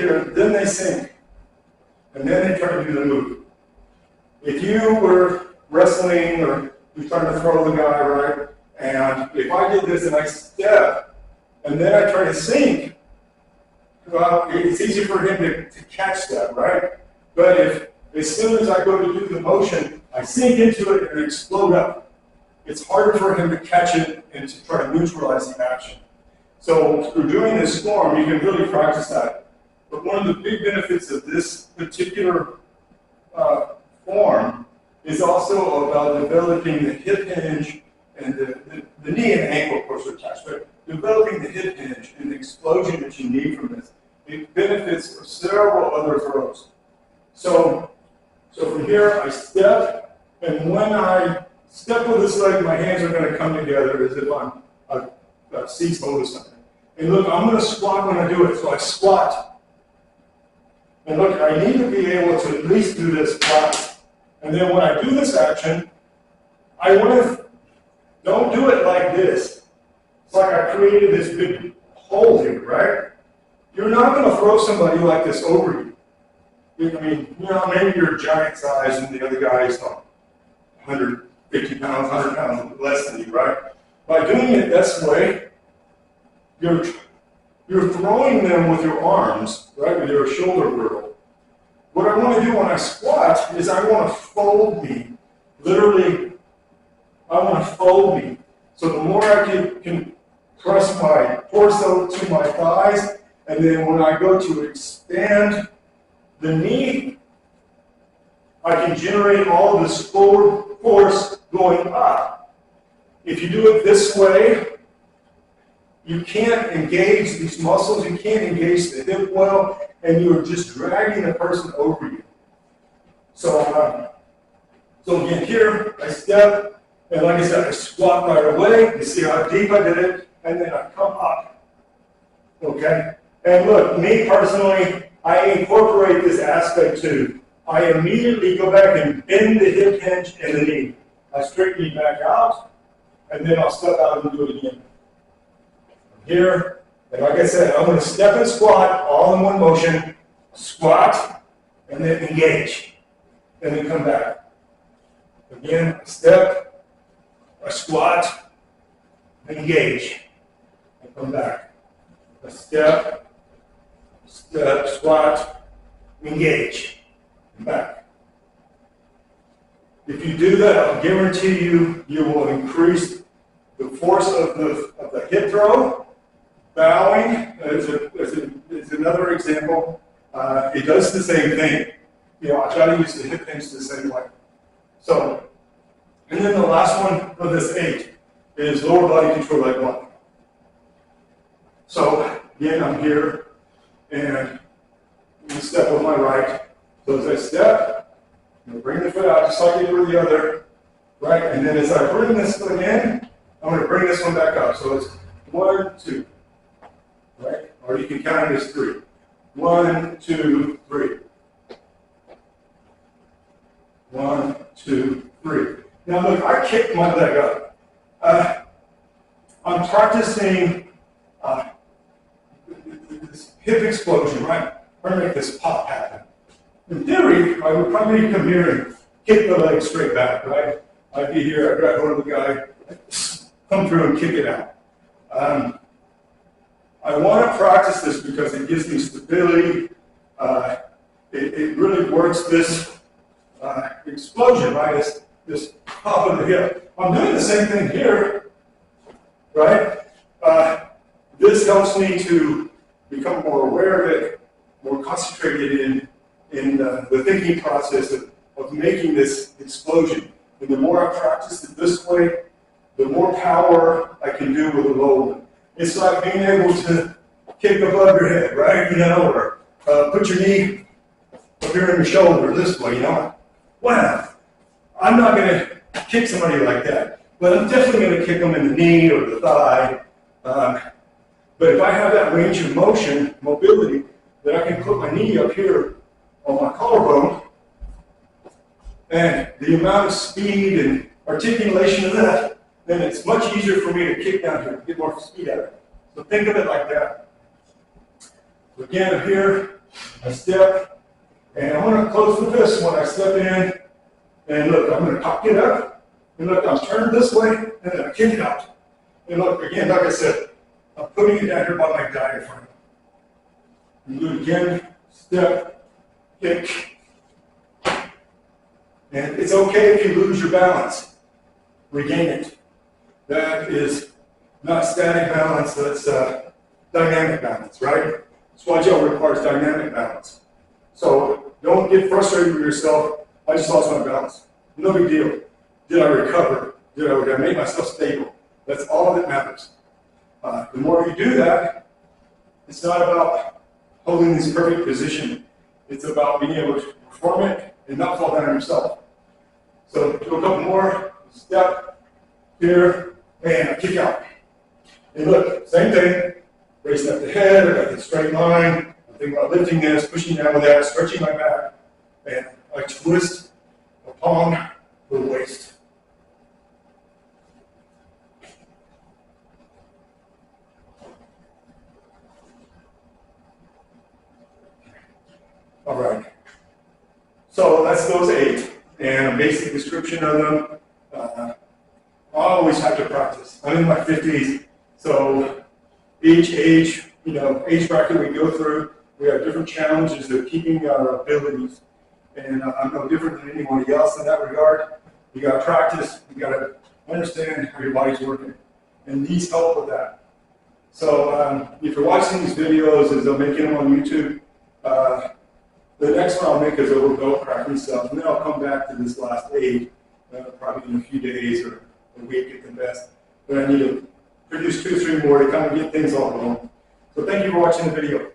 here, then they sink. And then they try to do the move. If you were wrestling or you're trying to throw the guy, right? And if I did this and I step, and then I try to sink, well, it's easy for him to catch that, right? But if, as soon as I go to do the motion, I sink into it and explode up, it's harder for him to catch it and to try to neutralize the action. So through doing this form, you can really practice that. But one of the big benefits of this particular form is also about developing the hip hinge and the knee and ankle, of course, are attached, but developing the hip hinge and the explosion that you need from this. It benefits for several other throws. So from here, I step, and when I step with this leg, my hands are going to come together as if I'm a seized hold of something. And look, I'm going to squat when I do it, so I squat. And look, I need to be able to at least do this twice. And then when I do this action, I want to, don't do it like this. It's like I created this big hole here, right? You're not going to throw somebody like this over you. I mean, you know, maybe you're giant size and the other guy's 150 pounds, 100 pounds less than you, right? By doing it this way, you're throwing them with your arms, right, with your shoulder girdle. What I want to do when I squat is I want to fold me. Literally, I want to fold me. So the more I can press my torso to my thighs, and then when I go to expand the knee, I can generate all of this forward force going up. If you do it this way, you can't engage these muscles, you can't engage the hip well, and you're just dragging the person over you. So again, here, I step, and like I said, I squat right away. You see how deep I did it, and then I come up. Okay? And look, me personally, I incorporate this aspect too. I immediately go back and bend the hip hinge and the knee. I straighten me back out, and then I'll step out and do it again. Here, and like I said, I'm going to step and squat all in one motion, squat, and then engage, and then come back. Again, step, I squat, engage, and come back. A step, squat, engage, and back. If you do that, I'll guarantee you, you will increase the force of the hip throw. Bowing is another example. It does the same thing. You know, I try to use the hip hinge the same way. So, and then the last one of this 8 is lower body control leg lock. So, again, I'm here, and I'm going to step with my right. So as I step, I'm going to bring the foot out just like I did with the other, right? And then as I bring this foot in, I'm going to bring this one back up. So it's 1, 2. Right? Or you can count it as 3. 1, 2, 3. 1, 2, 3. Now look, I kicked my leg up. I'm practicing this hip explosion, right? I'm going to make this pop happen. In theory, I would probably come here and kick the leg straight back, right? I'd be here, I'd grab hold of the guy, come through and kick it out. I want to practice this because it gives me stability. It really works this explosion, right? This pop of the hip. I'm doing the same thing here, right? This helps me to become more aware of it, more concentrated in the thinking process of making this explosion. And the more I practice it this way, the more power I can do with a low one. It's like being able to kick above your head, right? You know, or put your knee up here in your shoulder this way, you know. Wow, I'm not going to kick somebody like that, but I'm definitely going to kick them in the knee or the thigh. But if I have that range of motion, mobility, that I can put my knee up here on my collarbone, and the amount of speed and articulation of that, then it's much easier for me to kick down here, get more speed out of it. So think of it like that. So again, up here, I step, and I'm going to close the fist when I step in. And look, I'm going to cock it up. And look, I'm turned this way, and then I kick it out. And look, again, like I said, I'm putting it down here by my diaphragm. And do it again, step, kick. And it's okay if you lose your balance. Regain it. That is not static balance, that's dynamic balance, right? Shuai Chiao requires dynamic balance. So don't get frustrated with yourself. I just lost my balance. No big deal. Did I recover? Did I make myself stable? That's all that matters. The more you do that, it's not about holding this perfect position. It's about being able to perform it and not fall down on yourself. So do a couple more. Step here and kick out. And look, same thing. Raising up the head. I got the straight line. I think about lifting this, pushing down with that, stretching my back, and I twist upon the waist. All right. So that's those 8, and a basic description of them. I always have to practice. I'm in my 50s, so each age, age bracket we go through, we have different challenges of keeping our abilities. And I'm no different than anybody else in that regard. You got to practice. You got to understand how your body's working, and these help with that. So if you're watching these videos, as I'm making them on YouTube, the next one I'll make is over belt cracking stuff, and then I'll come back to this last 8, probably in a few days or a week at the best. But I need to produce 2 or 3 more to kind of get things all going. So thank you for watching the video.